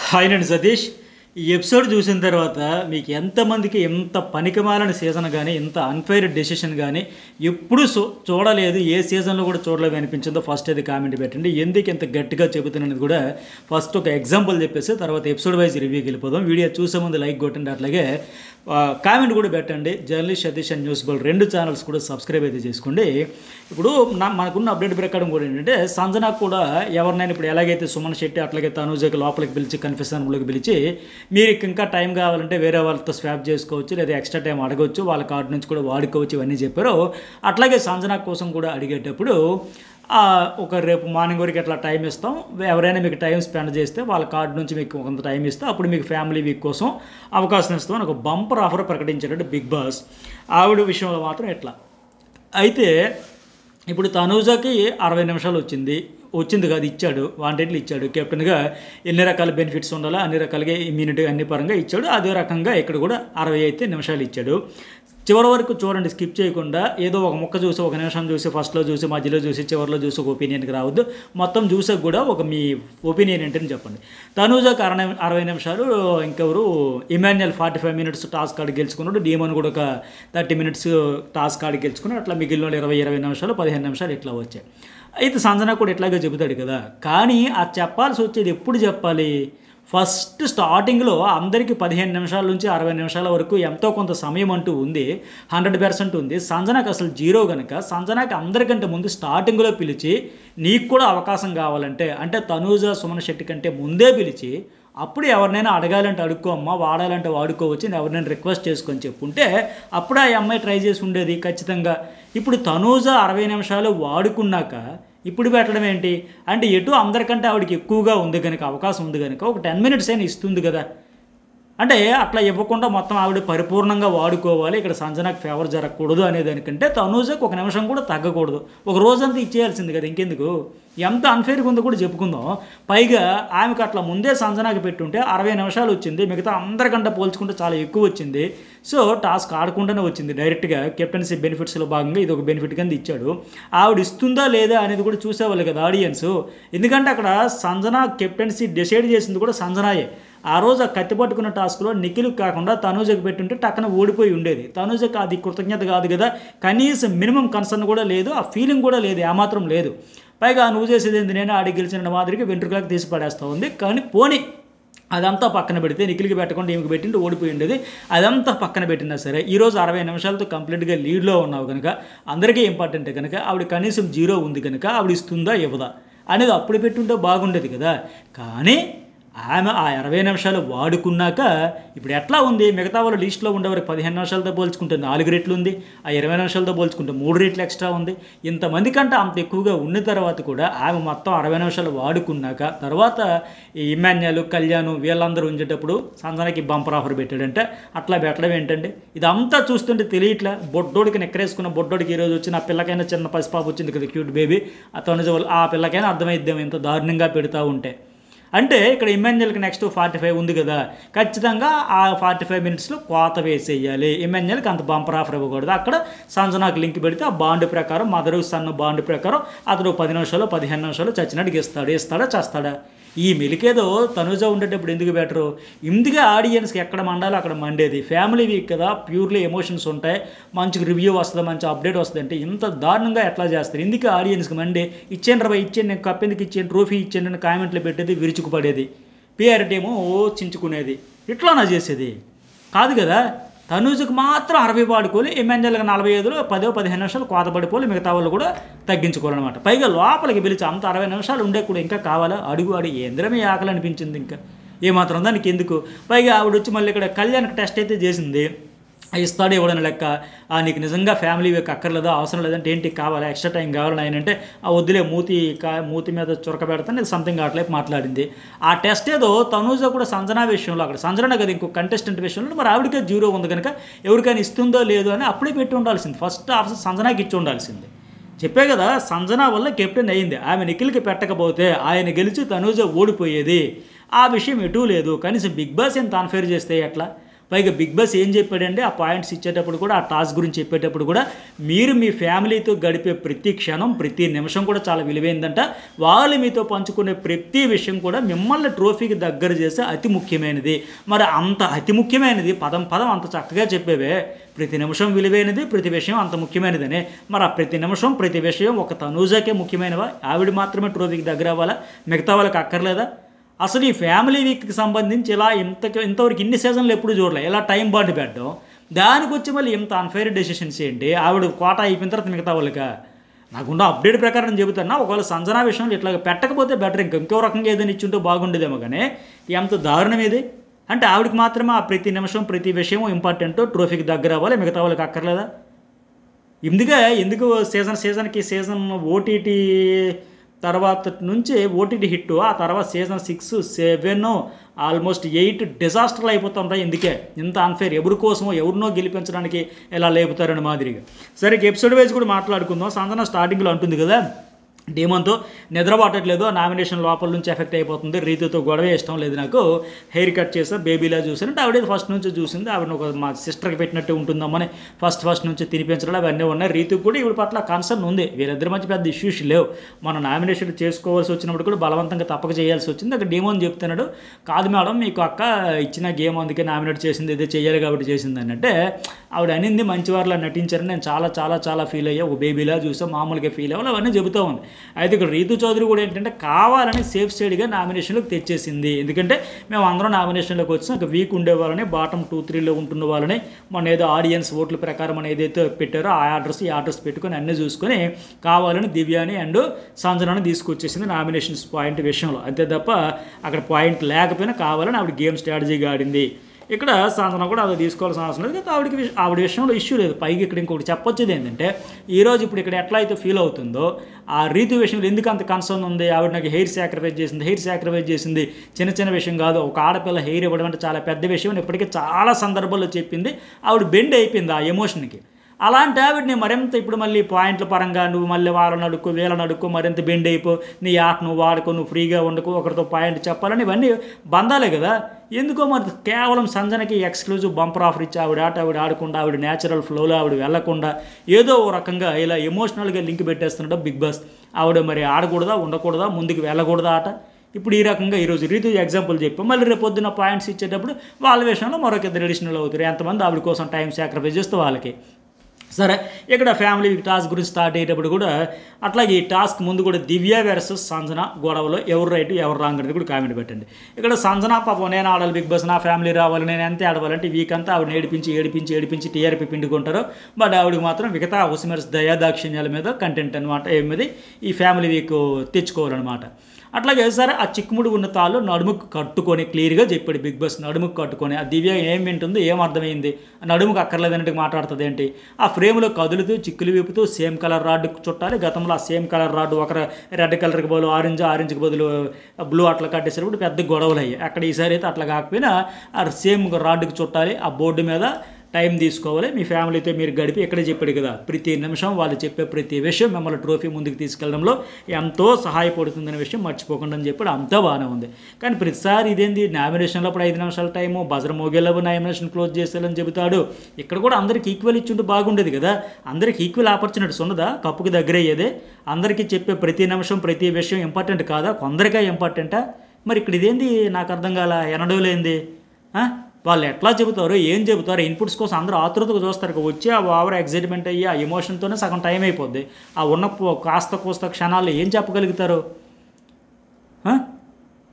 Hi అండి సతీష్. ఈ episode చూసిన తర్వాత మీకు ఎంతమందికి ఎంత పనికిమాలిన సీజన్ కానీ, ఇంత అన్ఫెయిర్ డెసిషన్ కానీ ఎప్పుడు చూడలేదు, ఏ సీజన్లో కూడా చూడలేదు అనిపించిందో ఫస్ట్ అది కామెంట్ పెట్టండి. ఎందుకు ఇంత గట్టిగా చెబుతున్నానది కూడా ఫస్ట్ ఒక ఎగ్జాంపుల్ చెప్పేసి తర్వాత ఎపిసోడ్ వైజ్ రివ్యూకి వెళ్ళిపోదాం. వీడియో చూసే ముందు లైక్ కొట్టండి, అట్లాగే కామెంట్ కూడా పెట్టండి. జర్నలిస్ట్ సతీష్ అండ్ న్యూస్ బోల్ రెండు ఛానల్స్ కూడా సబ్స్క్రైబ్ అయితే చేసుకోండి. ఇప్పుడు మనకున్న అప్డేట్ ప్రకారం కూడా ఏంటంటే, సంజన కూడా ఎవరినైనా ఇప్పుడు ఎలాగైతే సుమన్ శెట్టి అట్లాగే తనూజకి లోపలికి పిలిచి కన్ఫెషన్ రూమ్లోకి పిలిచి మీరు ఇంకా టైం కావాలంటే వేరే వాళ్ళతో స్వాప్ చేసుకోవచ్చు, లేదా ఎక్స్ట్రా టైం అడగవచ్చు, వాళ్ళ కార్డు నుంచి కూడా వాడుకోవచ్చు, ఇవన్నీ చెప్పారు. అట్లాగే సంజన కోసం కూడా అడిగేటప్పుడు ఒక రేపు మార్నింగ్ వరకు ఎట్లా టైం ఇస్తాం, ఎవరైనా మీకు టైం స్పెండ్ చేస్తే వాళ్ళ కార్డు నుంచి మీకు కొంత టైం ఇస్తే అప్పుడు మీకు ఫ్యామిలీ వీక్ కోసం అవకాశం ఇస్తాం అని ఒక బంపర్ ఆఫర్ ప్రకటించాడు బిగ్ బాస్. ఆవిడ విషయంలో మాత్రం ఎట్లా అయితే ఇప్పుడు తనూజకి 60 నిమిషాలు వచ్చింది కాదు, ఇచ్చాడు, వాంటెడ్లు ఇచ్చాడు. కెప్టెన్గా ఎన్ని రకాల బెనిఫిట్స్ ఉండాలో అన్ని రకాలుగా ఇమ్యూనిటీ అన్ని పరంగా ఇచ్చాడు. అదే రకంగా ఇక్కడ కూడా 60 నిమిషాలు ఇచ్చాడు. చివరి వరకు చూడండి, స్కిప్ చేయకుండా. ఏదో ఒక ముక్క చూసి, ఒక నిమిషం చూసి, ఫస్ట్లో చూసి, మధ్యలో చూసి, చివరిలో చూసి ఒక ఒపీనియన్కి రావద్దు. మొత్తం చూసాక కూడా ఒక మీ ఒపీనియన్ ఏంటని చెప్పండి. తనూజకి 60 నిమిషాలు, ఇంకెవరు ఇమాన్యుయల్ 45 మినిట్స్ టాస్క్ ఆడి గెలుచుకున్నాడు. డీమన్ కూడా ఒక 30 మినిట్స్ టాస్క్ ఆడి గెలుచుకున్నాడు. అట్లా మిగిలిన 20 నిమిషాలు 15 నిమిషాలు ఇట్లా వచ్చాయి. అయితే సంజన కూడా ఇట్లాగే చెబుతాడు కదా, కానీ అది చెప్పాల్సి వచ్చేది ఎప్పుడు చెప్పాలి? ఫస్ట్ స్టార్టింగ్లో అందరికీ 15 నిమిషాల నుంచి 60 నిమిషాల వరకు ఎంతో కొంత సమయం అంటూ ఉంది, 100% ఉంది. సంజనాకి అసలు జీరో కనుక సంజనాకి అందరికంటే ముందు స్టార్టింగ్లో పిలిచి నీకు కూడా అవకాశం కావాలంటే, అంటే తనూజ సుమన్ శెట్టి కంటే ముందే పిలిచి అప్పుడు ఎవరినైనా అడగాలంటే అడుక్కో అమ్మ, వాడాలంటే వాడుకోవచ్చు, ఎవరినైనా రిక్వెస్ట్ చేసుకొని చెప్పుంటే అప్పుడు ఆ అమ్మాయి ట్రై చేసి ఉండేది ఖచ్చితంగా. ఇప్పుడు తనూజ 60 నిమిషాలు వాడుకున్నాక ఇప్పుడు పెట్టడం ఏంటి అంటే, ఎటు అందరికంటే ఆవిడకి ఎక్కువగా ఉంది కనుక, అవకాశం ఉంది కనుక ఒక 10 మినిట్స్ అయినా ఇస్తుంది కదా. అంటే అట్లా ఇవ్వకుండా మొత్తం ఆవిడ పరిపూర్ణంగా వాడుకోవాలి, ఇక్కడ సంజనాకి ఫేవర్ జరగకూడదు అనేదానికంటే తనూజకి ఒక నిమిషం కూడా తగ్గకూడదు, ఒక రోజంతా ఇచ్చేయాల్సింది కదా. ఇంకెందుకు, ఎంత అన్ఫేర్గా ఉందో కూడా చెప్పుకుందాం. పైగా ఆమెకు అట్లా ముందే సంజనాకి పెట్టుంటే 60 నిమిషాలు వచ్చింది, మిగతా అందరికంటే పోల్చుకుంటే చాలా ఎక్కువ వచ్చింది. సో టాస్క్ ఆడకుండానే వచ్చింది డైరెక్ట్గా. కెప్టెన్సీ బెనిఫిట్స్లో భాగంగా ఇది ఒక బెనిఫిట్ కింద ఇచ్చాడు. ఆవిడ ఇస్తుందా లేదా అనేది కూడా చూసేవాళ్ళు కదా ఆడియన్స్. ఎందుకంటే అక్కడ సంజన కెప్టెన్సీ డిసైడ్ చేసింది కూడా సంజనాయే. ఆ రోజు ఆ కత్తి పట్టుకున్న టాస్క్లో నిఖిల్ కాకుండా తనూజకి పెట్టుంటే టక్కన ఓడిపోయి ఉండేది. తనూజకి అది కృతజ్ఞత కాదు కదా, కనీసం మినిమం కన్సర్న్ కూడా లేదు, ఆ ఫీలింగ్ కూడా లేదు, ఏమాత్రం లేదు. పైగా నువ్వు చేసేది ఏంది, నేను ఆడి గెలిచిన మాదిరికి వెంట్రుకలకు తీసి పడేస్తూ ఉంది. కానీ పోనీ అదంతా పక్కన పెడితే, నిఖిల్కి పెట్టకుండా ఈమెకి పెట్టింటే ఓడిపోయి ఉండేది. అదంతా పక్కన పెట్టినా సరే ఈరోజు 60 నిమిషాలతో కంప్లీట్గా లీడ్లో ఉన్నావు కనుక, అందరికీ ఇంపార్టెంటే కనుక, ఆవిడ కనీసం జీరో ఉంది కనుక ఆవిడ ఇస్తుందా ఇవ్వదా అనేది అప్పుడు పెట్టుంటే బాగుండేది కదా. కానీ ఆమె ఆ 60 నిమిషాలు వాడుకున్నాక ఇప్పుడు ఎట్లా ఉంది, మిగతా వాళ్ళు లిస్టులో ఉండేవారికి 15 నిమిషాలతో పోల్చుకుంటే 4 రెట్లు ఉంది, ఆ 20 నిమిషాలతో పోల్చుకుంటే 3 రెట్లు ఎక్స్ట్రా ఉంది. ఇంతమంది కంటే అంత ఎక్కువగా ఉన్న తర్వాత కూడా ఆమె మొత్తం 60 నిమిషాలు వాడుకున్నాక తర్వాత ఈ ఇమాన్యుయల్, కళ్యాణ్ వీళ్ళందరూ ఉంచేటప్పుడు సంజనకి బంపర్ ఆఫర్ పెట్టాడంటే అట్లా పెట్టడం ఏంటండి? ఇదంతా చూస్తుంటే తెలియట్లా. బొడ్డోడికి నెక్కరేసుకున్న బొడ్డోడికి ఈరోజు వచ్చిన ఆ పిల్లకైనా చిన్న పసిపాప వచ్చింది కదా, క్యూట్ బేబీ, ఆ తనుజ ఆ పిల్లకైనా అర్థమైద్దాం ఎంత దారుణంగా పెడతా ఉంటే. అంటే ఇక్కడ ఇమాన్యుయల్కి నెక్స్ట్ 45 ఉంది కదా, ఖచ్చితంగా ఆ 45 మినిట్స్లో కోత వేసేయాలి. ఇమాన్యుయల్కి అంత బంపర్ ఆఫర్ ఇవ్వకూడదు. అక్కడ సంజనాకి లింక్ పెడితే ఆ బాండ్ ప్రకారం, మదరు సన్ బాండ్ ప్రకారం అతడు 10 నిమిషాలు 15 నిమిషాలు చచ్చినట్టుగా ఇస్తాడా చేస్తాడా? ఈ మెలికేదో తనుజ ఉండేటప్పుడు ఎందుకు బెటరు? ఇందుకే ఆడియన్స్కి ఎక్కడ మండాలో అక్కడ మండేది. ఫ్యామిలీ వీక్ కదా, ప్యూర్లీ ఎమోషన్స్ ఉంటాయి, మంచి రివ్యూ వస్తుంది, మంచి అప్డేట్ వస్తుంది. అంటే ఇంత దారుణంగా ఎట్లా చేస్తారు? ఇందుకే ఆడియన్స్కి మండే. ఇచ్చేయండి రా, ఇచ్చేయండి, నేను కప్ ఎందుకు ఇచ్చేయండి, ట్రోఫీ ఇచ్చేయండి అని కామెంట్లు పెట్టేది, విరుచుకుపడేది, పిఆర్ ఏమో చించుకునేది. ఇట్లానా చేసేది కాదు కదా. తనూజకి మాత్రం 60 వాడుకోవాలి, ఇమాన్యుయల్కి 45లో 10-15 నిమిషాలు కోత పడిపోవాలి, మిగతా వాళ్ళు కూడా తగ్గించుకోవాలన్నమాట. పైగా లోపలికి పిలిచి అంత 60 నిమిషాలు ఉండే కూడా ఇంకా కావాలా? అడుగు ఏంద్రమే ఆకలి అనిపించింది ఇంకా ఏమాత్రం దానికి ఎందుకు. పైగా ఆవిడ వచ్చి మళ్ళీ ఇక్కడ కళ్యాణ్కి టెస్ట్ అయితే చేసింది, ఇస్తాడు ఇవ్వడని లెక్క. నీకు నిజంగా ఫ్యామిలీ వీక్ అక్కర్లేదా, అవసరం లేదంటే ఏంటి కావాలా, ఎక్స్ట్రా టైం కావాలని ఆయన అంటే ఆ వద్దులే, మూతి మీద చురక పెడతాను, ఇది సంథింగ్ అట్లే మాట్లాడింది. ఆ టెస్ట్ ఏదో తనూజ కూడా సంజన విషయంలో, అక్కడ సంజన కదా ఇంకో కంటెస్టెంట్ విషయంలో మరి ఆవిడకే జీరో ఉంది కనుక ఎవరికైనా ఇస్తుందో లేదో అని అప్పుడే పెట్టి ఉండాల్సింది. ఫస్ట్ ఆఫర్ సంజనాకి ఇచ్చి ఉండాల్సింది. చెప్పే కదా, సంజన వల్ల కెప్టెన్ అయింది. ఆమె నిఖిల్కి పెట్టకపోతే ఆయన గెలిచి తనూజ ఓడిపోయేది. ఆ విషయం ఎటూ లేదు. కనీసం బిగ్ బాస్ ఎంత అన్ఫేర్ చేస్తే ఎట్లా? పైగా బిగ్ బాస్ ఏం చెప్పాడంటే ఆ పాయింట్స్ ఇచ్చేటప్పుడు కూడా, ఆ టాస్క్ గురించి చెప్పేటప్పుడు కూడా, మీరు మీ ఫ్యామిలీతో గడిపే ప్రతి క్షణం, ప్రతి నిమిషం కూడా చాలా విలువైందంట. వాళ్ళు మీతో పంచుకునే ప్రతి విషయం కూడా మిమ్మల్ని ట్రోఫీకి దగ్గర చేసే అతి ముఖ్యమైనది. మరి అంత అతి ముఖ్యమైనది పదం పదం అంత చక్కగా చెప్పేవే, ప్రతి నిమిషం విలువైనది, ప్రతి విషయం అంత ముఖ్యమైనదనే. మరి ఆ ప్రతి నిమిషం ప్రతి విషయం ఒక తనూజాకే ముఖ్యమైనవా? ఆవిడ మాత్రమే ట్రోఫీకి దగ్గర అవ్వాలా? మిగతా వాళ్ళకి అక్కర్లేదా? అసలు ఈ ఫ్యామిలీ వీక్కి సంబంధించి ఇలా ఇంతవరకు ఇన్ని సీజన్లు ఎప్పుడు చూడలే, ఇలా టైం బాండ్ పెట్టడం, దానికి వచ్చి మళ్ళీ ఇంత అన్ఫైర్ డెసిషన్స్ ఏంటి? ఆవిడ కోట అయిపోయిన తర్వాత మిగతా వాళ్ళకా? నాకున్న అప్డేట్ ప్రకారం చెబుతున్నా, ఒకవేళ సంజనా విషయంలో ఇట్లా పెట్టకపోతే బెటర్, ఇంకో రకంగా ఏదైనా ఇచ్చుంటే బాగుండేదేమో. కానీ ఎంత దారుణం ఇది అంటే, ఆవిడకి మాత్రమే ఆ ప్రతి నిమిషం ప్రతి విషయం ఇంపార్టెంట్, ట్రోఫీకి దగ్గర అవ్వాలి, మిగతా వాళ్ళకి అక్కర్లేదా? ఎందుకు సీజన్ ఓటీటీ తర్వాత నుంచి ఓటీటీ హిట్, ఆ తర్వాత సీజన్ 6, 7, ఆల్మోస్ట్ 8 డిజాస్టర్లు అయిపోతుంటాయి. ఎందుకే ఇంత అన్ఫేర్? ఎవరి కోసమో ఎవరినో గెలిపించడానికి ఎలా లేపుతారని మాదిరిగా. సరే, ఎపిసోడ్ వైజ్ కూడా మాట్లాడుకుందాం. సంజన స్టార్టింగ్లో అంటుంది కదా, డేమన్తో నిద్ర పట్టట్లేదు, నామినేషన్ లోపల నుంచి ఎఫెక్ట్ అయిపోతుంది, రీతితో గొడవ ఇష్టం లేదు, నాకు హెయిర్ కట్ చేసా, బేబీలా చూసానంటే ఆవిడ ఫస్ట్ నుంచి చూసింది. ఆవిడ ఒక మా సిస్టర్కి పెట్టినట్టు ఉంటుందమ్మని ఫస్ట్ నుంచి తినిపించడం అవన్నీ ఉన్నాయి. రీతికి కూడా ఇవి పట్ల కన్సర్న్ ఉంది. వీరిద్దరి మధ్య పెద్ద ఇష్యూస్ లేవు. మనం నామినేషన్ చేసుకోవాల్సి వచ్చినప్పుడు కూడా బలవంతంగా తప్పక చేయాల్సి వచ్చింది. అక్కడ డేమోన్ చెప్తున్నాడు, కాదు మేడం మీకు అక్క ఇచ్చిన గేమ్ అందుకే నామినేట్ చేసింది, ఇదే చేయాలి కాబట్టి చేసింది అని. అంటే ఆవిడ అనింది మంచివారిలా నటించారని నేను చాలా చాలా చాలా ఫీల్ అయ్యా, ఒక బేబీలా చూసాం, మామూలుగా ఫీల్ అవ్వాలి, అవన్నీ చెబుతూ ఉంది. అయితే ఇక్కడ రీతు చౌదరి కూడా ఏంటంటే కావాలని సేఫ్ సైడ్గా నామినేషన్లోకి తెచ్చేసింది. ఎందుకంటే మేము అందరం నామినేషన్లోకి వచ్చినా ఒక వీక్ ఉండే వాళ్ళని, బాటమ్ 2, 3లో ఉంటున్న వాళ్ళని మన ఏదో ఆడియన్స్ ఓట్ల ప్రకారం అని ఏదైతే పెట్టారో ఆ ఈ ఆర్డర్స్ పెట్టుకొని అన్నీ చూసుకొని కావాలని దివ్యాని అండ్ సంజనాని తీసుకొచ్చేసింది నామినేషన్స్ పాయింట్ విషయంలో. అంతే తప్ప అక్కడ పాయింట్ లేకపోయినా కావాలని ఆవిడ గేమ్ స్ట్రాటజీగా ఆడింది. ఇక్కడ సంజన కూడా అది తీసుకోవాల్సిన అవసరం లేదు. ఆవిడ విషయంలో ఇష్యూ లేదు. పైకి ఇక్కడ ఇంకొకటి చెప్పొచ్చేది ఏంటంటే, ఈరోజు ఇప్పుడు ఇక్కడ ఎట్లా అయితే ఫీల్ అవుతుందో ఆ రీతి విషయంలో ఎందుకు అంత కన్సర్న్ ఉంది, ఆవిడ నాకు హెయిర్ సాక్రిఫైస్ చేసింది చిన్న చిన్న విషయం కాదు, ఒక ఆడపిల్ల హెయిర్ ఇవ్వడం అంటే చాలా పెద్ద విషయం అని ఇప్పటికే చాలా సందర్భాల్లో చెప్పింది. ఆవిడ బెండ్ అయిపోయింది ఆ ఎమోషన్కి. అలాంటి ఆవిడని మరింత ఇప్పుడు మళ్ళీ పాయింట్ల పరంగా నువ్వు మళ్ళీ వాళ్ళని అడుక్కో వీళ్ళని అడుక్కో, మరింత బెండ్ అయిపో, నీ ఆట నువ్వు వాడుకో, నువ్వు ఫ్రీగా ఉండకు, ఒకరితో పాయింట్ చెప్పాలని ఇవన్నీ బంధాలే కదా. ఎందుకో మరి కేవలం సంజనకి ఎక్స్క్లూజివ్ బంపర్ ఆఫర్ ఇచ్చి ఆవిడ ఆడకుండా, ఆవిడ న్యాచురల్ ఫ్లోలో ఆవిడ వెళ్లకుండా ఏదో ఓ రకంగా ఇలా ఎమోషనల్గా లింక్ పెట్టేస్తున్నాడు బిగ్ బాస్. ఆవిడ మరి ఆడకూడదా, ఉండకూడదా, ముందుకు వెళ్ళకూడదా ఆట. ఇప్పుడు ఈ రకంగా ఈరోజు రీతు ఎగ్జాంపుల్ చెప్పాం. మళ్ళీ రేపు పొద్దున్న పాయింట్స్ ఇచ్చేటప్పుడు వాళ్ళ విషయంలో మరొక ఇద్దరు అడిషనల్ అవుతారు. ఎంతమంది ఆవిడ కోసం టైం సాక్రిఫైస్ చేస్తే వాళ్ళకి. సరే, ఇక్కడ ఫ్యామిలీ టాస్క్ గురించి స్టార్ట్ అయ్యేటప్పుడు కూడా అట్లాగే ఈ టాస్క్ ముందు కూడా దివ్య వర్సెస్ సంజన గొడవలో ఎవరు రైట్ ఎవరు రాంగ్ అనేది కూడా కామెంట్ పెట్టండి. ఇక్కడ సంజన పాపం నేను ఆడాలి బిగ్ బాస్, నా ఫ్యామిలీ రావాలి, నేను ఎంత ఆడవాలంటే వీక్ అంతా ఆవిడ ఏడిపించి టీఆర్పీ పిండుకుంటారు. బట్ ఆవిడకి మాత్రం మిగతా హౌస్ మేట్స్ దయాదాక్షిణ్యాల మీద కంటెంట్ అనమాట, ఏమిది ఈ ఫ్యామిలీ వీక్ తెచ్చుకోవాలన్నమాట. అట్లాగే సరే, ఆ చిక్కుముడి ఉన్న తాళ్ళు నడుముకు కట్టుకొని క్లియర్గా చెప్పాడు బిగ్ బాస్. నడుముకు కట్టుకొని ఆ దివ్య ఏం వింటుందో ఏం అర్థమైంది, నడుముకు అక్కర్లేదన్నట్టు మాట్లాడుతుంది ఏంటి, ఆ ఫ్రేమ్లో కదులుతూ చిక్కులు విప్పుతూ సేమ్ కలర్ రాడ్ చుట్టాలి. గతంలో ఆ సేమ్ కలర్ రాడ్ ఒక రెడ్ కలర్కి బదులు ఆరెంజ్కి బదులు బ్లూ అట్లా కట్టేసేటప్పుడు పెద్ద గొడవలు అయ్యాయి. అక్కడ ఈసారి అయితే అట్లా కాకపోయినా ఆ సేమ్ రాడ్కి చుట్టాలి, ఆ బోర్డు మీద టైం తీసుకోవాలి, మీ ఫ్యామిలీతో మీరు గడిపి. ఇక్కడే చెప్పాడు కదా, ప్రతి నిమిషం వాళ్ళు చెప్పే ప్రతి విషయం మిమ్మల్ని ట్రోఫీ ముందుకు తీసుకెళ్లడంలో ఎంతో సహాయపడుతుందనే విషయం మర్చిపోకుండా అని చెప్పాడు. అంతా బాగానే ఉంది. కానీ ప్రతిసారి ఇదేంది నామినేషన్లో అప్పుడు 5 నిమిషాల టైము, బజర్ మోగేలాగా నామినేషన్ క్లోజ్ చేసేయాలని చెబుతాడు. ఇక్కడ కూడా అందరికి ఈక్వల్ ఇచ్చుంటే బాగుండేది కదా. అందరికి ఈక్వల్ ఆపర్చునిటీస్ ఉన్నదా కప్పుకి దగ్గర అయ్యేదే? అందరికీ చెప్పే ప్రతి నిమిషం ప్రతి విషయం ఇంపార్టెంట్ కాదా? కొందరిగా ఇంపార్టెంటా? మరి ఇక్కడ ఇదేంది నాకు అర్థం కాల, ఎనడోలేంది. వాళ్ళు ఎట్లా చెబుతారు, ఏం చెబుతారు, ఇన్పుట్స్ కోసం అందరూ ఆతృతగా చూస్తారు. వచ్చి ఆ ఓవర్ ఎగ్జైట్మెంట్ అయ్యి ఆ ఎమోషన్తోనే సగం టైం అయిపోద్ది. ఆ ఉన్న కాస్త క్షణాల్లో ఏం చెప్పగలుగుతారు?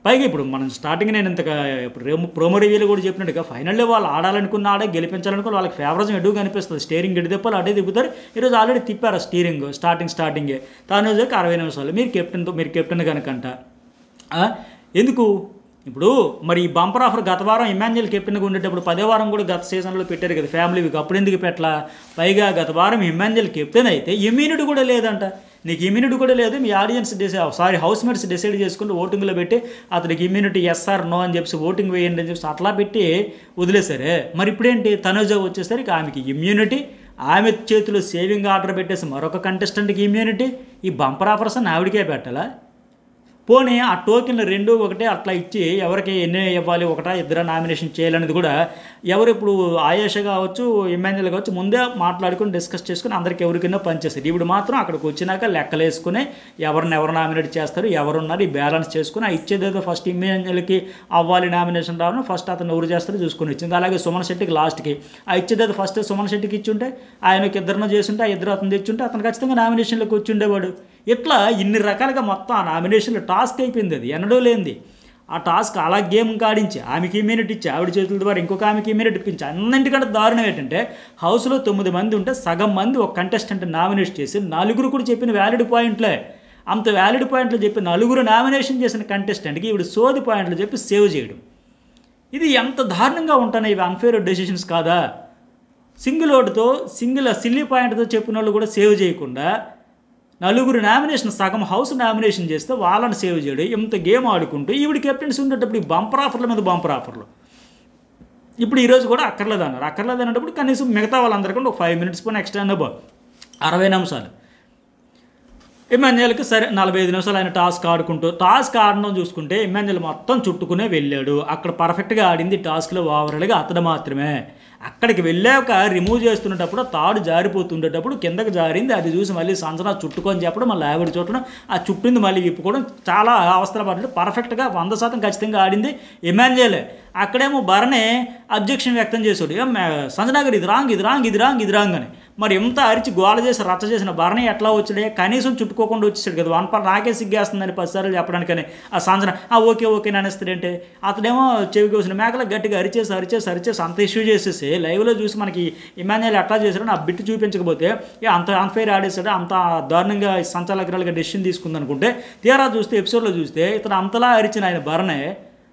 పైగా ఇప్పుడు మనం స్టార్టింగ్ నేను ఇంతగా ప్రోమో రివ్యూలో కూడా చెప్పినట్టుగా ఫైనల్లో వాళ్ళు ఆడాలనుకున్న ఆడే గెలిపించాలనుకుని వాళ్ళకి ఫేవరిజం ఎడుగు కనిపిస్తుంది. స్టీరింగ్ ఎడు తిప్పాలి అడే తిప్పుతారు. ఈరోజు ఆల్రెడీ తిప్పారు స్టీరింగ్ స్టార్టింగే తానోజుకి 60 నిమిషాలు. మీరు కెప్టెన్ కనుకంట ఎందుకు ఇప్పుడు మరి ఈ బంపర్ ఆఫర్ గత వారం ఇమాన్యుయల్ కెప్టెన్గా ఉండేటప్పుడు 10వ వారం కూడా గత సీజన్లో పెట్టారు కదా ఫ్యామిలీ వీక్, అప్పుడు ఎందుకు పెట్టలా? పైగా గత వారం ఇమాన్యుయల్ కెప్టెన్ అయితే ఇమ్యూనిటీ కూడా లేదంట. నీకు ఇమ్యూనిటీ కూడా లేదు, మీ ఆడియన్స్ హౌస్ మేట్స్ డిసైడ్ చేసుకుంటూ ఓటింగ్లో పెట్టి అతనికి ఇమ్యూనిటీ ఎస్ ఆర్ నో అని చెప్పి ఓటింగ్ వేయండి అని చెప్పి అట్లా పెట్టి వదిలేసరే. మరి ఇప్పుడేంటి, తనుజ వచ్చేసరికి ఆమెకి ఇమ్యూనిటీ, ఆమె చేతిలో సేవింగ్ ఆర్డర్ పెట్టేసి మరొక కంటెస్టెంట్కి ఇమ్యూనిటీ. ఈ బంపర్ ఆఫర్స్ అని ఆవిడకే పెట్టాలా? పోనీ ఆ టోకెన్లు 2 ఒకటే అట్లా ఇచ్చి ఎవరికి ఎన్ని ఇవ్వాలి, ఒకటా ఇద్దరా నామినేషన్ చేయాలనేది కూడా ఎవరు ఇప్పుడు ఆయేష కావచ్చు, ఇమాన్యుయల్ కావచ్చు ముందే మాట్లాడుకొని డిస్కస్ చేసుకుని అందరికి ఎవరికైనా పనిచేస్తారు. ఇప్పుడు మాత్రం అక్కడికి వచ్చినాక లెక్కలు వేసుకుని ఎవరు నామినేట్ చేస్తారు, ఎవరున్నారు ఈ బ్యాలెన్స్ చేసుకుని ఆ ఇచ్చేదేదో ఫస్ట్ ఇమాన్యుయల్కి అవ్వాలి నామినేషన్ రావడం, ఫస్ట్ అతను ఎవరు చేస్తారో చూసుకుని ఇచ్చింది. అలాగే సుమన్ శెట్టికి లాస్ట్కి ఆ ఇచ్చేదేదో ఫస్ట్ సుమన్ శెట్టికి ఇచ్చుంటే, ఆయనకి ఇద్దరినో చేస్తుంటే ఆ ఇద్దరు అతను తెచ్చుంటే అతను ఖచ్చితంగా నామినేషన్లోకి వచ్చి ఉండేవాడు. ఇట్లా ఇన్ని రకాలుగా మొత్తం ఆ నామినేషన్లో టాస్క్ అయిపోయింది. అది ఎన్నడూ లేనిది ఆ టాస్క్. అలా గేమ్ ఆడించి ఆమెకి ఇమ్యూనిటీ ఇచ్చి ఆవిడ చేతుల ద్వారా ఇంకొక ఆమెకి ఇమ్యూనిటీ ఇప్పించి అన్నింటికంటే దారుణం ఏంటంటే హౌస్లో 9 మంది ఉంటే సగం మంది ఒక కంటెస్టెంట్ నామినేట్ చేసి 4 కూడా చెప్పిన వ్యాలిడ్ పాయింట్లే. అంత వ్యాలిడ్ పాయింట్లు చెప్పి 4 నామినేషన్ చేసిన కంటెస్టెంట్కి ఇవి సోది పాయింట్లు చెప్పి సేవ్ చేయడం, ఇది ఎంత దారుణంగా ఉంటున్నాయి. ఇవి అన్ఫేర్ డెసిషన్స్ కాదా? సింగిల్ ఓటుతో సిల్లీ పాయింట్తో చెప్పిన వాళ్ళు కూడా సేవ్ చేయకుండా 4 నామినేషన్ సగం హౌస్ నామినేషన్ చేస్తే వాళ్ళని సేవ్ చేయడం, ఇంత గేమ్ ఆడుకుంటూ ఈవిడ కెప్టెన్సీ ఉండేటప్పుడు ఈ బంపర్ ఆఫర్ల మీద బంపర్ ఆఫర్లు. ఇప్పుడు ఈరోజు కూడా అక్కర్లేదన్నారు. అక్కర్లేదన్నప్పుడు కనీసం మిగతా వాళ్ళందరికంటే ఒక 5 మినిట్స్ పైన ఎక్స్ట్రా అన్న 60 నిమిషాలు. ఇమాన్యుయల్కి సరే 45 నిమిషాలు ఆయన టాస్క్ ఆడడం చూసుకుంటే ఇమాన్యుయల్ మొత్తం చుట్టుకునే వెళ్ళాడు. అక్కడ పర్ఫెక్ట్గా ఆడింది టాస్క్లో ఓవరాల్గా అతడు మాత్రమే. అక్కడికి వెళ్ళాక రిమూవ్ చేస్తున్నప్పుడు తాడు జారిపోతుండేటప్పుడు కిందకి జారింది, అది చూసి మళ్ళీ సంచన చుట్టుకొని చెప్పడం, మళ్ళీ ఆవిడ చూడడం, ఆ చుట్టింది మళ్ళీ విప్పుకోవడం, చాలా అవస్థలు పడ్డాడు. పర్ఫెక్ట్గా 100% ఖచ్చితంగా ఆడింది ఇమాన్యుయలే. అక్కడేమో భరణే అబ్జెక్షన్ వ్యక్తం చేశాడు, సంజనా గారు ఇది రాంగ్ అని. మరి ఎంత అరిచి గోల చేసి రచ్చ చేసిన భరణి ఎట్లా వచ్చాడే, కనీసం చుట్టుకోకుండా వచ్చేసాడు కదా. 1 పాయింట్ నాకే సిగ్గేస్తుందని 10 సార్లు చెప్పడానికని ఆ సంజన ఓకే అనేస్తాడంటే, అతడేమో చెవి కోసిన మేకల గట్టిగా అరిచేసి అంత ఇష్యూ చేసేసి లైవ్లో చూసి మనకి ఇమాన్యుయల్ ఎట్లా చేశాడని ఆ బిట్ చూపించకపోతే అంత అన్ఫెయిర్ ఆడేసాడు, అంత దారుణంగా సంచాలకురాలుగా డెసిషన్ తీసుకుంది అనుకుంటే, తీరా చూస్తే ఎపిసోడ్లో చూస్తే ఇతను అంతలా అరిచిన ఆయన భరణే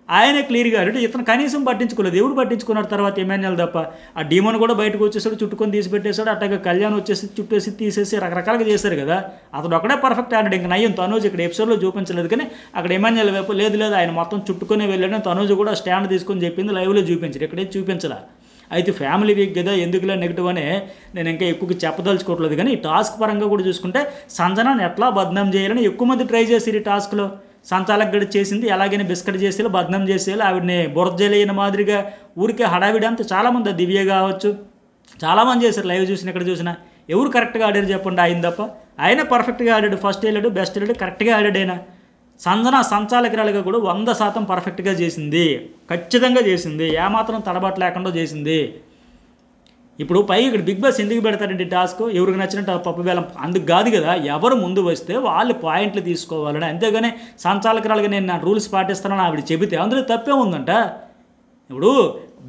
ఆయనే క్లియర్గా ఆడాడు. ఇతను కనీసం పట్టించుకోలేదు. ఎవరు పట్టించుకున్నాడు తర్వాత ఇమాన్యుయల్ తప్ప. ఆ డీమన్ కూడా బయటకు వచ్చేసాడు, చుట్టుకొని తీసి పెట్టేశాడు. అట్టగా కళ్యాణ్ వచ్చేసి చుట్టేసి తీసేసి రకరకాలుగా చేశారు కదా. అతడు ఒకడే పర్ఫెక్ట్ ఆడాడు. ఇంకా నయ్యం తనూజ్ ఇక్కడ ఎపిసోడ్లో చూపించలేదు, కానీ అక్కడ ఇమాన్యుయల్ వైపు లేదు ఆయన మొత్తం చుట్టుకొని వెళ్ళాడని తనూజ్ కూడా స్టాండ్ తీసుకొని చెప్పింది, లైవ్లో చూపించారు, ఇక్కడేం చూపించలా. అయితే ఫ్యామిలీ వీక్ కదా, ఎందుకులే నెగిటివ్ అని నేను ఇంకా ఎక్కువ చెప్పదలుచుకోవట్లేదు. కానీ ఈ టాస్క్ పరంగా కూడా చూసుకుంటే సంజనాన్ని ఎట్లా బద్నాం చేయాలని ఎక్కువ మంది ట్రై చేశారు ఈ టాస్క్లో. సంచాలక్ గడి చేసింది ఎలాగైనా బిస్కెట్ చేసేయాలి, బద్నాం చేసేయాలి, ఆవిడని బురదజలైన మాదిరిగా ఊరికే హడావిడి అంతా చాలామంది, దివ్య కావచ్చు చాలామంది చేశారు. లైవ్ చూసిన ఇక్కడ చూసినా ఎవరు కరెక్ట్గా ఆడారు చెప్పండి? ఆయన తప్ప. ఆయన పర్ఫెక్ట్గా ఆడాడు, ఫస్ట్ వెళ్ళాడు, బెస్ట్ వెళ్ళాడు, కరెక్ట్గా ఆడాడు. ఆయన సంచాలకురాలుగా కూడా 100% పర్ఫెక్ట్గా చేసింది, ఖచ్చితంగా చేసింది, ఏమాత్రం తడబాటు లేకుండా చేసింది. ఇప్పుడు ఇక్కడ బిగ్ బాస్ ఎందుకు పెడతారండి టాస్క్? ఎవరికి నచ్చినట్టు పప్పు బేలం అందుకు కాదు కదా, ఎవరు ముందు వస్తే వాళ్ళు పాయింట్లు తీసుకోవాలని. అంతేగాని సంచాలకురాలుగా నేను నా రూల్స్ పాటిస్తానని ఆవిడ చెబితే అందులో తప్పే ఉందంట. ఇప్పుడు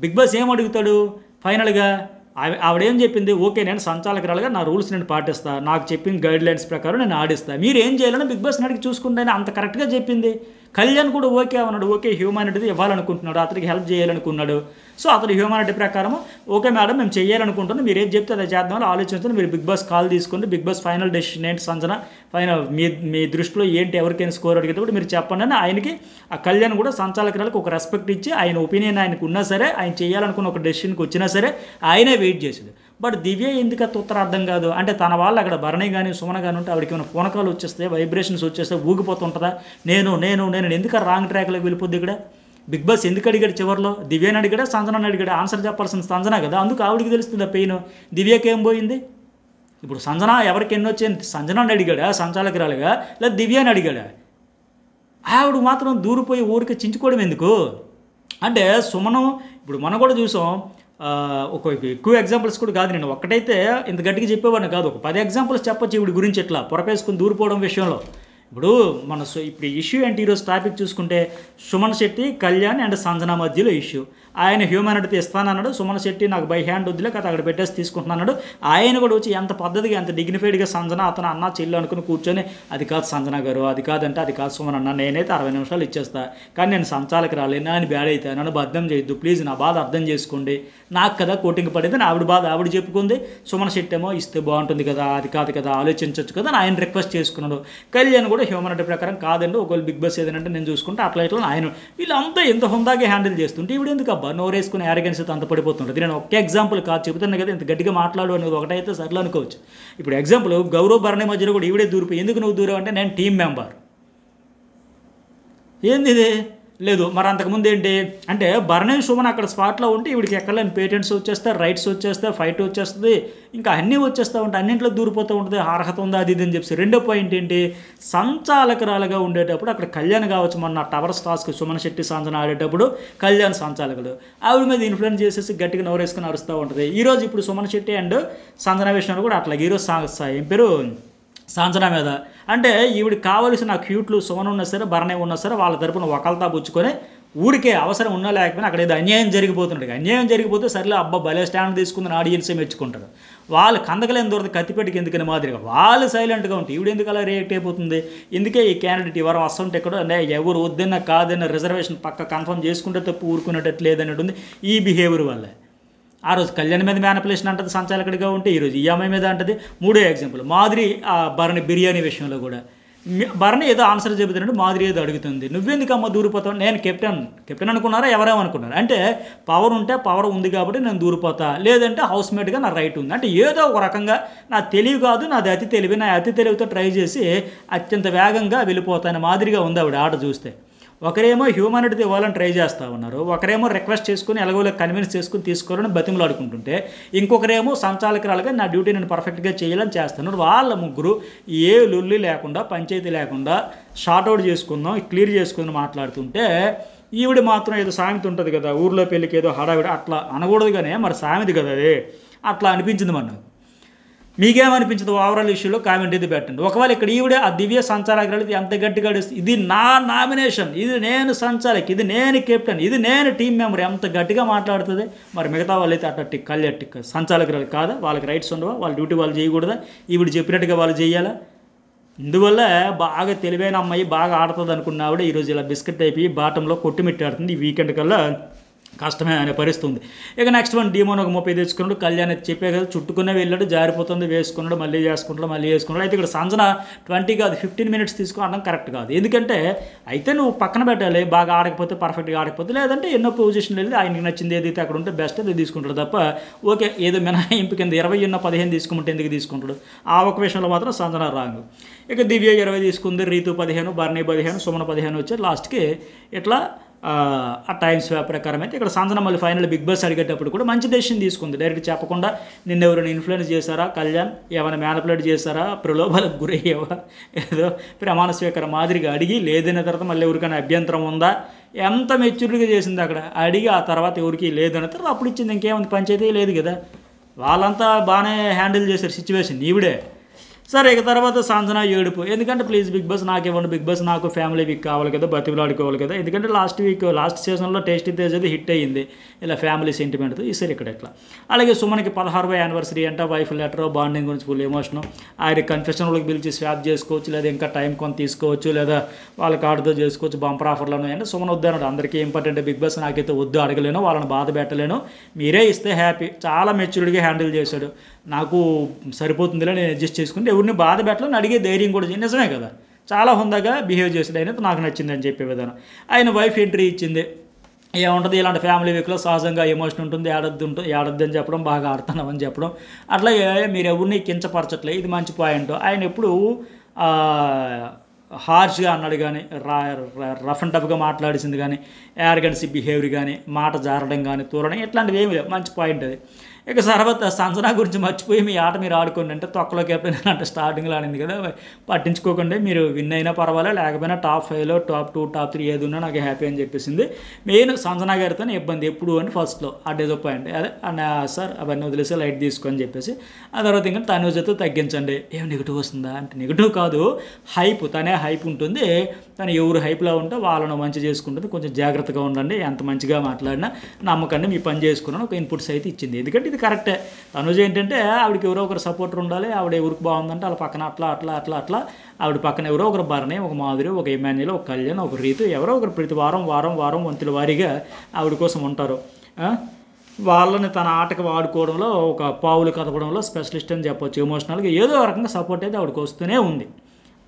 బిగ్ బాస్ ఏం అడుగుతాడు ఫైనల్గా? ఆవిడేం చెప్పింది, ఓకే నేను సంచాలకురాలుగా నా రూల్స్ నేను పాటిస్తా, నాకు చెప్పిన గైడ్ లైన్స్ ప్రకారం నేను ఆడిస్తా, మీరు ఏం చేయాలని బిగ్ బాస్ అడిగి చూసుకుంటే అంత కరెక్ట్గా చెప్పింది. కళ్యాణ్ కూడా ఓకే అన్నాడు, ఓకే హ్యూమానిటీ ఇవ్వాలనుకుంటున్నాడు, అతనికి హెల్ప్ చేయాలనుకున్నాడు. సో అతను హ్యూమానిటీ ప్రకారం ఓకే మేడం మేము చేయాలనుకుంటున్నాం, మీరు ఏది చెప్తే అది చేద్దామని ఆలోచించుకుని మీరు బిగ్ బాస్ కాల్ తీసుకుంటే బిగ్ బాస్ ఫైనల్ డెసిషన్ ఏంటి సంజన, ఫైనల్ మీ దృష్టిలో ఏంటి, ఎవరికైనా స్కోర్ అడిగేటప్పుడు మీరు చెప్పండి అని ఆయనకి ఆ కళ్యాణ్ కూడా సంచాలకురాలకు ఒక రెస్పెక్ట్ ఇచ్చి ఆయన ఒపీనియన్ ఆయనకు ఉన్నా సరే, ఆయన చేయాలనుకున్న ఒక డెసిషన్కి వచ్చినా సరే ఆయనే వెయిట్ చేసేది. బట్ దివ్య ఎందుకు అది ఉత్తర అర్థం కాదు అంటే, తన వాళ్ళు అక్కడ భరణి కానీ సుమన కానీ ఉంటే ఆవిడకి ఏమైనా ఫోన్ కాల్ వచ్చేస్తే, వైబ్రేషన్స్ వచ్చేస్తే ఊగిపోతుంటుందా? నేను ఎందుకు రాంగ్ ట్రాక్లోకి వెళ్ళిపోద్ది ఇక్కడ? బిగ్ బాస్ ఎందుకు అడిగాడు చివరిలో? దివ్యని అడిగాడా సంజనాన్ని అడిగాడా? ఆన్సర్ చెప్పాల్సిన సంజన కదా, అందుకు ఆవిడికి తెలుస్తుంది ఆ పెయిన్. దివ్యకి ఏం పోయింది? ఇప్పుడు సంజన ఎవరికి ఎన్ని వచ్చాయని సంజనాన్ని అడిగాడా సంచాలకురాలుగా, లేదా దివ్యాని అడిగాడా? ఆవిడ మాత్రం దూరిపోయి ఊరికి చించుకోవడం ఎందుకు అంటే, సుమనం ఇప్పుడు మనం కూడా చూసాం. ఒక ఎక్కువ ఎగ్జాంపుల్స్ కూడా కాదు, నేను ఒక్కటైతే ఇంత గట్టిగా చెప్పేవాడిని కాదు, ఒక 10 ఎగ్జాంపుల్స్ చెప్పొచ్చు ఈవిడ గురించి ఇట్లా పొరపేసుకుని దూరిపోవడం విషయంలో. ఇప్పుడు ఇప్పుడు ఇష్యూ ఏంటి ఈరోజు టాపిక్ చూసుకుంటే, సుమన్ శెట్టి, కళ్యాణ్ అండ్ సంజన మధ్యలో ఇష్యూ. ఆయన హ్యూమానిటీ ఇస్తానన్నాడు, సుమన్ శెట్టి నాకు బై హ్యాండ్ వద్దులే కదా అక్కడ పెట్టేసి తీసుకుంటున్నాడు. ఆయన కూడా వచ్చి ఎంత పద్ధతిగా ఎంత డిగ్నిఫైడ్గా సంజన అతను అన్న చెల్లి అనుకుని కూర్చొని, అది కాదు సంజన గారు, అది కాదంటే అది కాదు సుమన్ అన్న, నేనైతే 60 నిమిషాలు ఇచ్చేస్తా, కానీ నేను సంచాలకు రాలేదు, నేను బ్యాడ్ అవుతాను, నన్ను బద్దం చేయొద్దు ప్లీజ్, నా బాధ అర్థం చేసుకోండి, నాకు కదా కోటింగ్ పడేది, ఆవిడ బాధ ఆవిడ చెప్పుకుంది. సుమన్ శెట్టి ఏమో ఇస్తే బాగుంటుంది కదా, అది కాదు కదా, ఆలోచించవచ్చు కదా అని ఆయన రిక్వెస్ట్ చేసుకున్నాడు. కళ్యాణ్ కూడా హ్యూమానిటీ ప్రకారం కాదండి, ఒకవేళ బిగ్ బాస్ ఏదంటే నేను చూసుకుంటే అట్లా ఇట్లా ఆయన వీళ్ళంతా ఎంత హుందాగా హ్యాండిల్ చేస్తుంటే ఇప్పుడు ఎందుకు అబ్బా నోరేసుకుని యారగెన్స్తో అంత పడిపోతుంటుంది. నేను ఒకే ఎగ్జాంపుల్ కాదు చెబుతున్నా కదా, ఇంత గట్టిగా మాట్లాడు అనేది ఒకటైతే సర్లు అనుకోవచ్చు. ఇప్పుడు ఎగ్జాంపుల్ గౌరవ్ భరణి మధ్యలో కూడా ఈవిడే దూరిపోయి, ఎందుకు నువ్వు దూరం అంటే నేను టీం మెంబర్, ఏంది ఇది లేదు. మరి అంతకుముందు ఏంటి అంటే భరణి సుమన్ అక్కడ స్పాట్లో ఉంటే ఈవిడికి ఎక్కడలేని పేటెంట్స్ వచ్చేస్తాయి, రైట్స్ వచ్చేస్తాయి, ఫైట్ వచ్చేస్తుంది, ఇంకా అన్నీ వచ్చేస్తూ ఉంటాయి, అన్నింటిలో దూరిపోతూ ఉంటుంది, అర్హత ఉందా అది ఇది అని చెప్పి. రెండో పాయింట్ ఏంటి, సంచాలకురాలుగా ఉండేటప్పుడు అక్కడ కళ్యాణ్ కావచ్చు, మొన్న టవర్స్ టాస్క్ సుమన్ శెట్టి సంజన ఆడేటప్పుడు కళ్యాణ్ సంచాలకుడు ఆవిడ మీద ఇన్ఫ్లుయెన్స్ చేసేసి గట్టిగా నోరేసుకుని అరుస్తూ ఉంటుంది. ఈరోజు ఇప్పుడు సుమన్ శెట్టి అండ్ సంజన విషయంలో కూడా అట్లాగే ఈరోజు ఏం పేరు సాంజన మీద అంటే ఈవిడికి కావలసిన క్యూట్లు సుమన్ ఉన్నా సరే భరణి ఉన్నా సరే వాళ్ళ తరపున ఒకళ్ళతా పుచ్చుకొని ఊరికే అవసరం ఉన్నా లేకపోయినా అక్కడ ఏదో అన్యాయం జరిగిపోతున్నాడు. అన్యాయం జరిగిపోతే సర్లే అబ్బా భలే స్టాండ్ తీసుకుందని ఆడియన్సే మెచ్చుకుంటారు. వాళ్ళు కందకలేని దూరత కత్తిపెట్టికి ఎందుకని మాదిరిగా వాళ్ళు సైలెంట్గా ఉంటాయి. ఈవిడ ఎందుకు అలా రియాక్ట్ అయిపోతుంది? ఎందుకే ఈ క్యాండిడేట్ ఎవరు వస్తుంటే ఎక్కడో అంటే ఎవరు వద్దన్నా కాదన్న రిజర్వేషన్ పక్క కన్ఫర్మ్ చేసుకుంటే తప్పు ఊరుకునేటట్టు లేదన్నట్టుంది ఈ బిహేవియర్ వల్లే. ఆ రోజు కళ్యాణ్ మీద మ్యానిపులేషన్ అంటది సంచాలకుడిగా ఉంటే, ఈరోజు ఈ అమ్మాయి మీద అంటది. మూడో ఎగ్జాంపుల్ మాదిరి భరణి బిర్యానీ విషయంలో కూడా భరణి ఏదో ఆన్సర్ చెబుతున్నట్టు మాదిరి ఏదో అడుగుతుంది, నువ్వెందుకు అమ్మ దూరిపోతావు, నేను కెప్టెన్ అనుకున్నారా ఎవరేమనుకున్నారు అంటే పవర్ ఉంటే పవర్ ఉంది కాబట్టి నేను దూరిపోతా, లేదంటే హౌస్మేట్గా నా రైట్ ఉంది అంటే ఏదో ఒక రకంగా నా తెలివి కాదు నాది అతి తెలివి, నా అతి తెలివితో ట్రై చేసి అత్యంత వేగంగా వెళ్ళిపోతాను మాదిరిగా ఉంది ఆవిడ ఆట చూస్తే. ఒకరేమో హ్యూమానిటీ ఇవ్వాలని ట్రై చేస్తూ ఉన్నారు, ఒకరేమో రిక్వెస్ట్ చేసుకుని ఎలాగోలా కన్విన్స్ చేసుకుని తీసుకోవాలని బతిమలాడుకుంటుంటే, ఇంకొకరేమో సంచాలకురాలుగా నా డ్యూటీ నేను పర్ఫెక్ట్గా చేయాలని చేస్తున్నారు. వాళ్ళ ముగ్గురు ఏ లొల్లి లేకుండా పంచాయతీ లేకుండా షార్ట్అవుట్ చేసుకుందాం క్లియర్ చేసుకుని మాట్లాడుతుంటే ఈవిడ మాత్రం ఏదో సామెత ఉంటుంది కదా, ఊర్లో పెళ్ళికి ఏదో హడావిడ అట్లా అనకూడదు కానీ మరి సామెత కదా అది, అట్లా అనిపించింది మనకు. మీకేమనిపించదు ఓవరాల్ ఇష్యూలో కామెంట్ ఇది పెట్టండి. ఒకవేళ ఇక్కడ ఈవిడే ఆ దివ్య సంచాలకురాలు ఎంత గట్టిగా ఇది నా నామినేషన్, ఇది నేను సంచాలక్, ఇది నేను కెప్టెన్, ఇది నేను టీం మెంబర్ ఎంత గట్టిగా మాట్లాడుతుంది, మరి మిగతా వాళ్ళైతే అట్ట కళ్ళెట్టి సంచాలకురాలు కాదా, వాళ్ళకి రైట్స్ ఉండవా, వాళ్ళ డ్యూటీ వాళ్ళు చేయకూడదా, ఈవిడ చెప్పినట్టుగా వాళ్ళు చేయాలా? ఇందువల్ల బాగా తెలివైన అమ్మాయి బాగా ఆడుతుంది అనుకున్న ఆవిడ ఈరోజు ఇలా బిస్కెట్ అయిపోయి బాటంలో కొట్టుమిట్టాడుతుంది. ఈ వీకెండ్ కల్లా కష్టమే అనే పరిస్థితి ఉంది. ఇక నెక్స్ట్ వన్ డీమోన్ ఒక 30 తెచ్చుకున్నాడు, కళ్యాణ్ చెప్పే కదా చుట్టుకునే వెళ్ళాడు, జారిపోతుంది, వేసుకున్నాడు, మళ్ళీ వేసుకున్నాడు. అయితే ఇక్కడ సంజన 20 కాదు 15 మినిట్స్ తీసుకోవడం కరెక్ట్ కాదు. ఎందుకంటే అయితే నువ్వు పక్కన పెట్టాలి, బాగా ఆడకపోతే పర్ఫెక్ట్గా ఆడకపోతే, లేదంటే ఎన్నో పొజిషన్లు వెళ్ళి ఆయనకి నచ్చింది ఏదైతే అక్కడ ఉంటే బెస్ట్ అది తీసుకుంటాడు తప్ప ఓకే ఏదో మినహాయింపు కింద 20 ఉన్న 15 తీసుకుంటే ఎందుకు తీసుకుంటాడు? ఆ ఒక విషయంలో మాత్రం సంజన రాంగ్. ఇక దివ్య 20 తీసుకుంది, రీతు 15, భరణి 15, సుమన్ 15 వచ్చారు. లాస్ట్కి ఇట్లా ఆ టైమ్స్ ప్రకారం అయితే ఇక్కడ సంజన మళ్ళీ ఫైనల్ బిగ్ బాస్ అడిగేటప్పుడు కూడా మంచి డెసిషన్ తీసుకుంది. డైరెక్ట్ చెప్పకుండా నిన్ను ఎవరైనా ఇన్ఫ్లుయెన్స్ చేశారా కళ్యాణ్, ఏమైనా మ్యానిపులేట్ చేశారా, ప్రలోభాలకు గురయ్యేవా, ఏదో ప్రమాణ స్వీకారం మాదిరిగా అడిగి లేదన్న తర్వాత మళ్ళీ ఎవరికైనా అభ్యంతరం ఉందా, ఎంత మెచ్యూరిటీగా చేసింది అక్కడ అడిగి ఆ తర్వాత ఎవరికి లేదన్న తర్వాత అప్పుడు ఇచ్చింది. ఇంకేముంది, పంచాయతీ లేదు కదా, వాళ్ళంతా బాగానే హ్యాండిల్ చేశారు సిచ్యువేషన్. ఈవిడే సరే ఇక తర్వాత సంజన ఏడుపు, ఎందుకంటే ప్లీజ్ బిగ్ బాస్ నాకు ఇవ్వండి, బిగ్ బాస్ నాకు ఫ్యామిలీ వీక్ కావాలి కదా, బతిమలాడుకోవాలి కదా, ఎందుకంటే లాస్ట్ సీజన్లో టేస్టీ తేజ్ అది హిట్ అయ్యింది ఇలా ఫ్యామిలీ సెంటిమెంట్తో, ఈసారి ఇక్కడ ఎట్లా. అలాగే సుమన్కి 16వ యానివర్సరీ అంట, వైఫ్ లెటర్ బాండింగ్ గురించి ఫుల్ ఎమోషను, ఆయన కన్ఫెషన్లోకి పిలిచి స్వాప్ చేసుకోవచ్చు, లేదా ఇంకా టైం కొంత తీసుకోవచ్చు, లేదా వాళ్ళ కార్డుతో చేసుకోవచ్చు, బంపర్ ఆఫర్లు అంటే సుమన్ వద్దన్నాడు. అందరికీ ఇంపార్టెంట్ బిగ్ బాస్ నాకైతే వద్దు అడగలేను, వాళ్ళని బాధ పెట్టలేను, మీరే ఇస్తే హ్యాపీ, చాలా మెచ్యూర్డ్గా హ్యాండిల్ చేశాడు, నాకు సరిపోతుందిలే నేను అడ్జస్ట్ చేసుకుంటే ఎవరిని బాధ పెట్టలేని అడిగే ధైర్యం కూడా నిజమే కదా, చాలా హుందాగా బిహేవ్ చేసాడు, ఆయన నాకు నచ్చిందని చెప్పే విధానం. ఆయన వైఫ్ ఎంట్రీ ఇచ్చింది, ఏముంటుంది ఇలాంటి ఫ్యామిలీ వీక్లో సహజంగా ఎమోషన్ ఉంటుంది, ఏడద్దు అని చెప్పడం, బాగా ఆడుతున్నామని చెప్పడం, అట్లాగే మీరు ఎవరిని కించపరచట్లే, ఇది మంచి పాయింట్. ఆయన ఎప్పుడు హార్ష్గా అన్నాడు కానీ, రఫ్ అండ్ టఫ్గా మాట్లాడిసింది కానీ, యారగెన్సీ బిహేవియర్ కానీ, మాట జారడం కానీ, తూరడం ఇట్లాంటివి ఏమి లేవు, మంచి పాయింట్ అది. ఇక తర్వాత సంజన గురించి మర్చిపోయి మీ ఆట మీరు ఆడుకోండి అంటే తొక్కలో కెప్టెన్ అంటే స్టార్టింగ్లో ఆడింది కదా, పట్టించుకోకండి, మీరు విన్ అయినా పర్వాలేదు, లేకపోయినా టాప్ 5లో టాప్ 2 టాప్ 3 ఏది ఉన్నా నాకు హ్యాపీ అని చెప్పేసింది. మెయిన్ సంజన గారితో ఇబ్బంది ఎప్పుడు అంటే ఫస్ట్లో అడ్డేదో పాయింట్ అదే సార్ అవన్నీ వదిలేసి లైట్ తీసుకొని చెప్పేసి, ఆ తర్వాత ఇంకా తనుజతో తగ్గించండి. ఏం నెగిటివ్ వస్తుందా అంటే నెగిటివ్ కాదు, హైప్, తనే హైప్ ఉంటుంది, తను ఎవరు హైప్లో ఉంటే వాళ్ళను మంచి చేసుకుంటుంది, కొంచెం జాగ్రత్తగా ఉండండి, ఎంత మంచిగా మాట్లాడినా నమ్మకండి, మీ పని చేసుకున్నాను ఒక ఇన్పుట్స్ అయితే ఇచ్చింది. ఎందుకంటే ఇది కరెక్టే, తనుజ ఏంటంటే ఆవిడకి ఎవరో ఒకరు సపోర్టర్ ఉండాలి, ఆవిడ ఎవరికి బాగుందంటే వాళ్ళ పక్కన అట్లా ఆవిడ పక్కన ఎవరో ఒకరు భరణి, ఒక మాధురి, ఒక ఇమాన్యుల్, ఒక కళ్యాణ్, ఒక రీతు, ఎవరో ఒకరు ప్రతి వారం వంతుల వారీగా ఆవిడ కోసం ఉంటారు. వాళ్ళని తన ఆటకు వాడుకోవడంలో, ఒక పావులు కదపడంలో స్పెషలిస్ట్ అని చెప్పొచ్చు. ఎమోషనల్గా ఏదో రకంగా సపోర్ట్ అయితే ఆవిడకి వస్తూనే ఉంది.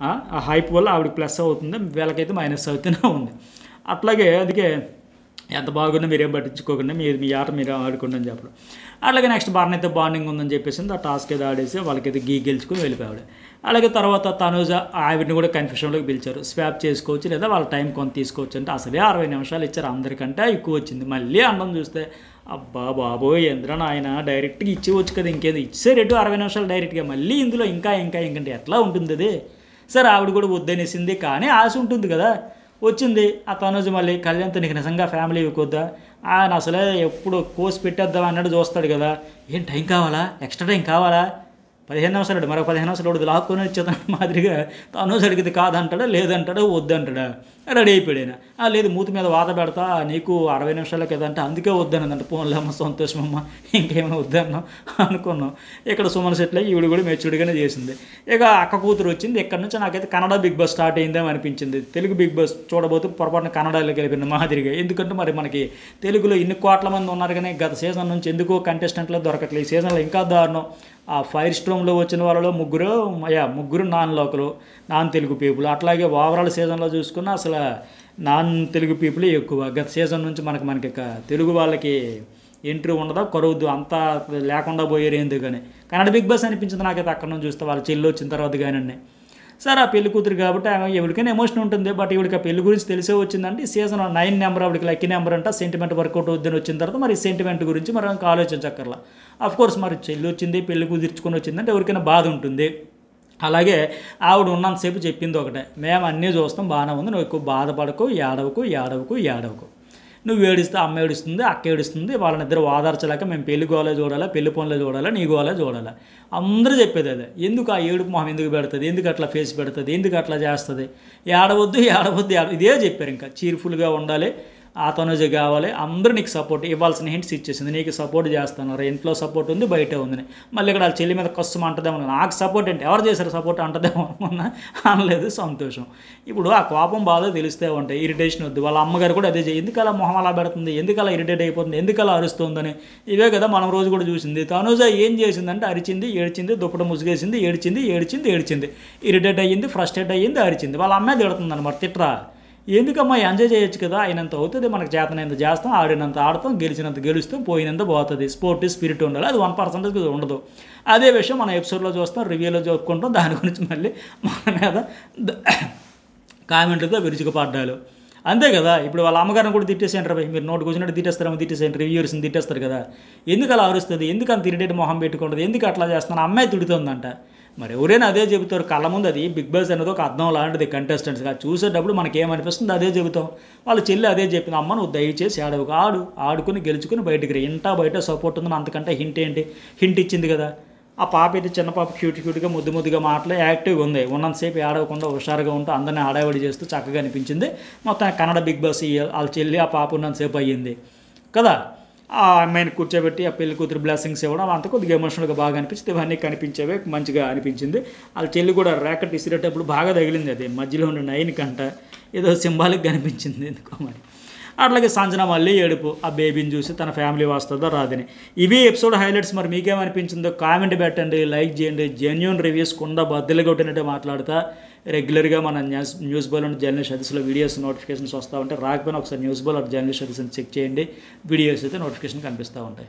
ఆ హైప్ వల్ల ఆవిడకి ప్లస్ అవుతుంది, వీళ్ళకైతే మైనస్ అవుతూనే ఉంది. అట్లాగే అందుకే ఎంత బాగున్నా మీరేం పట్టించుకోకుండా మీ ఆట మీరు ఆడుకోండి అని చెప్పడం. అలాగే నెక్స్ట్ భరణితో బాండింగ్ ఉందని చెప్పేసి ఆ టాస్క్ ఏదో ఆడేసి వాళ్ళకైతే గెలుచుకుని వెళ్ళిపోయాడు. అలాగే తర్వాత తనుజ ఆవిడని కూడా కన్ఫ్యూషన్లోకి పిలిచారు. స్వాప్ చేసుకోవచ్చు లేదా వాళ్ళ టైం కొంత తీసుకోవచ్చు అంటే అసలే 60 నిమిషాలు ఇచ్చారు, అందరికంటే ఎక్కువ వచ్చింది. మళ్ళీ అందం చూస్తే అబ్బా బాబోయ్ ఎందుకన్నా ఆయన డైరెక్ట్గా ఇచ్చేవచ్చు కదా, ఇంకేదో ఇచ్చేరేటు 60 నిమిషాలు డైరెక్ట్గా, మళ్ళీ ఇందులో ఇంకా ఇంకంటే ఎట్లా ఉంటుంది అది. సరే ఆవిడ కూడా వద్దనేసింది, కానీ ఆశ ఉంటుంది కదా, వచ్చింది. ఆ తనుజ మళ్ళీ కళ్యాణ్తో నీకు నిజంగా ఫ్యామిలీ ఇవ్వకొద్దా, ఆయన అసలే ఎప్పుడు కోసి పెట్టేద్దాం అన్నట్టు చూస్తాడు కదా, ఏం టైం కావాలా, ఎక్స్ట్రా టైం కావాలా, 15 నిమిషాలు మరో 15 నిమిషాలు లాక్కొని వచ్చేదాని మాదిరిగా తనుజ అడిగితే కాదంటాడా, లేదంటాడా, వద్దంటాడా, రెడీ అయిపోయాడు. లేదు మూతి మీద వాత పెడతా నీకు 60 నిమిషాలు కదంటే అందుకే వద్దనందంట. పోన్లేమ్మ సంతోషమమ్మ, ఇంకేమైనా వద్దన్నాం అనుకున్నాం. ఇక్కడ సుమన్ సెటిల్ అయ్యి ఈవిడ కూడా మెచ్యూర్డ్గానే చేసింది. ఇక అక్క కూతురు వచ్చింది. ఇక్కడ నుంచి నాకైతే కన్నడ బిగ్ బాస్ స్టార్ట్ అయిందేమో అనిపించింది. తెలుగు బిగ్ బాస్ చూడబోతే పొరపాటున కన్నడలోకి వెళ్ళిపోయింది మాదిరిగా. ఎందుకంటే మరి మనకి తెలుగులో ఇన్ని కోట్ల మంది ఉన్నారు, కానీ గత సీజన్ నుంచి ఎందుకో కంటెస్టెంట్లో దొరకట్లేదు. ఈ సీజన్లో ఇంకా దారుణం. ఆ ఫైర్ స్ట్రోమ్లో వచ్చిన వాళ్ళలో ముగ్గురు నాన్ తెలుగు పీపుల్. అట్లాగే ఓవరాల్ సీజన్లో చూసుకున్న అసలు నాన్ తెలుగు పీపుల్ ఎక్కువ. గత సీజన్ నుంచి మనకి తెలుగు వాళ్ళకి ఎంట్రీ ఉండదా, కొరవద్దు అంతా లేకుండా పోయారు ఎందుకని. కన్నడ బిగ్ బాస్ అనిపించింది నాకైతే అక్కడ నుంచి చూస్తే, వాళ్ళ చెల్లి వచ్చిన తర్వాత కానీ. సరే ఆ పెళ్లి కూతురు కాబట్టి ఎవరికైనా ఎమోషన్ ఉంటుంది, బట్ ఇవిడికి ఆ పెళ్లి గురించి తెలిసే వచ్చిందంటే సీజన్ 9 నెంబర్ ఆవిడకి లక్కీ నెంబర్ అంట. సెంటిమెంట్ వర్కౌట్ వద్దని వచ్చిన తర్వాత మరి సెంటిమెంట్ గురించి మరి ఇంకా ఆలోచించక్కర్లా. కోర్స్ మరి చెల్లి వచ్చింది, పెళ్లి కుదిర్చుకొని వచ్చిందంటే ఎవరికైనా బాధ ఉంటుంది. అలాగే ఆవిడ ఉన్నంతసేపు చెప్పింది ఒకటే, మేము అన్నీ చూస్తాం బాగానే ఉంది, నువ్వు ఎక్కువ బాధపడకు, ఏడవకు, నువ్వు ఏడిస్తే అమ్మ ఏడుస్తుంది, అక్క ఏడుస్తుంది, వాళ్ళనిద్దరు ఓదార్చలేక మేము పెళ్లి గోలే చూడాలా, పెళ్లి పనులే చూడాలా, నీ గోలే చూడాలా, అందరూ చెప్పేది అదే. ఎందుకు ఆ ఏడుపు మొహం ఎందుకు పెడుతుంది, ఎందుకు అట్లా ఫేస్ పెడుతుంది, ఎందుకు అట్లా చేస్తుంది, ఏడవద్దు ఇదే చెప్పారు. ఇంకా చీర్ఫుల్గా ఉండాలి, ఆ తనుజ కావాలి, అందరూ నీకు సపోర్ట్ ఇవ్వాల్సిన హింట్స్ ఇచ్చేసింది. నీకు సపోర్ట్ చేస్తున్నారు, ఇంట్లో సపోర్ట్ ఉంది, బయట ఉంది. మళ్ళీ ఇక్కడ వాళ్ళ చెల్లి మీద కష్టం అంటదేమో, నాకు సపోర్ట్ ఏంటి, ఎవరు చేశారు సపోర్ట్ అంటదేమో అనుకున్నా, అనలేదు. సంతోషం. ఇప్పుడు ఆ కోపం బాధ తెలిస్తే ఉంటాయి, ఇరిటేషన్ వద్దు. వాళ్ళ అమ్మగారు కూడా అదే ఎందుకు అలా మొహం అలా పెడుతుంది, ఎందుకు అలా ఇరిటేట్ అయిపోతుంది, ఎందుకు అలా అరుస్తుందని. ఇవే కదా మనం రోజు కూడా చూసింది. తనుజ ఏం చేసిందంటే అరిచింది, ఏడ్చింది, దుప్పట ముసుగేసింది, ఏడ్చింది, ఇరిటేట్ అయ్యింది, ఫ్రస్ట్రేట్ అయ్యింది, అరిచింది. వాళ్ళ అమ్మే తిడుతుంది అనమాట. తిట్రా ఎందుకమ్మా, ఎంజాయ్ చేయొచ్చు కదా, అయినంత అవుతుంది, మనకు చేతనంత చేస్తాం, ఆడినంత ఆడతాం, గెలిచినంత గెలుస్తాం, పోయినంత పోతుంది. స్పోర్ట్ స్పిరిట్ ఉండాలి, అది 1% ఉండదు. అదే విషయం మనం ఎపిసోడ్లో చూస్తాం, రివ్యూలో చెప్పుకుంటాం. దాని గురించి మళ్ళీ మన మీద కామెంట్లతో విరుచుకుపడ్డాలు. అంతే కదా. ఇప్పుడు వాళ్ళ అమ్మగారిని కూడా తిట్టేసేయంటారు, మీరు నోటు కూర్చున్నట్టు తిట్టేసేయండి, రివ్యూవర్స్ని తిట్టేస్తారు కదా. ఎందుకు అలా అరుస్తుంది, ఎందుకు అంత ఇరిటేట్ మొహం పెట్టుకుంటుంది, ఎందుకు అట్లా చేస్తున్నాను, అమ్మాయి తిడుతుందంట. మరి ఎవరైనా అదే చెబుతారు, కళ్ళ ముందు. అది బిగ్ బాస్ అనేది ఒక అర్థం లాంటిది కంటెస్టెంట్స్గా. చూసేటప్పుడు మనకి ఏమనిపిస్తుంది అదే చెబుతాం. వాళ్ళ చెల్లి అదే చెప్పింది, అమ్మ నువ్వు దయచేసి ఆడుకుని గెలుచుకుని బయటికి రా, ఇంటా బయట సపోర్ట్ ఉందని, అంతకంటే హింట్ ఇచ్చింది కదా. ఆ పాప అయితే చిన్న పాప క్యూట్గా ముద్దుగా మాటలు యాక్టివ్గా ఉంది. ఉన్నంతసేపు ఆడవకుండా హుషారుగా ఉంటూ అందరినీ ఆడావిడి చేస్తూ చక్కగా అనిపించింది. మొత్తం కన్నడ బిగ్ బాస్ వాళ్ళ చెల్లి ఆ పాప ఉన్నంతసేపు అయ్యింది కదా. ఆ అమ్మాయిని కూర్చోబెట్టి ఆ పెళ్లి కూతురు బ్లెస్సింగ్స్ ఇవ్వడం అంత కొద్దిగా ఎమోషనల్గా బాగా అనిపించింది. ఇవన్నీ కనిపించేవే మంచిగా అనిపించింది. వాళ్ళ చెల్లి కూడా ర్యాకెట్ ఇసిరేటప్పుడు బాగా తగిలింది, అది మధ్యలో ఉన్న 9 కంట ఏదో సింబాలిక్గా అనిపించింది ఎందుకో మరి. అట్లాగే సంజన మళ్ళీ ఏడుపు, ఆ బేబీని చూసి తన ఫ్యామిలీ వస్తుందో రాదని. ఇవి ఎపిసోడ్ హైలైట్స్. మరి మీకేమనిపించిందో కామెంట్ పెట్టండి, లైక్ చేయండి. జెన్యూన్ రివ్యూస్ కుండా బద్దలు కొట్టినట్టే మాట్లాడుతా. రెగ్యులర్గా మన న్యూస్ బాల్ అండ్ జర్నలిస్ట్ సర్వీస్లో వీడియోస్ నోటిఫికేషన్స్ వస్తూ ఉంటాయి. రాకపోయినా ఒకసారి న్యూస్ బాల్ అండ్ జర్నలిస్ట్ సర్వీస్ని చెక్ చేయండి, వీడియోస్ అయితే నోటిఫికేషన్ కనిపిస్తూ ఉంటాయి.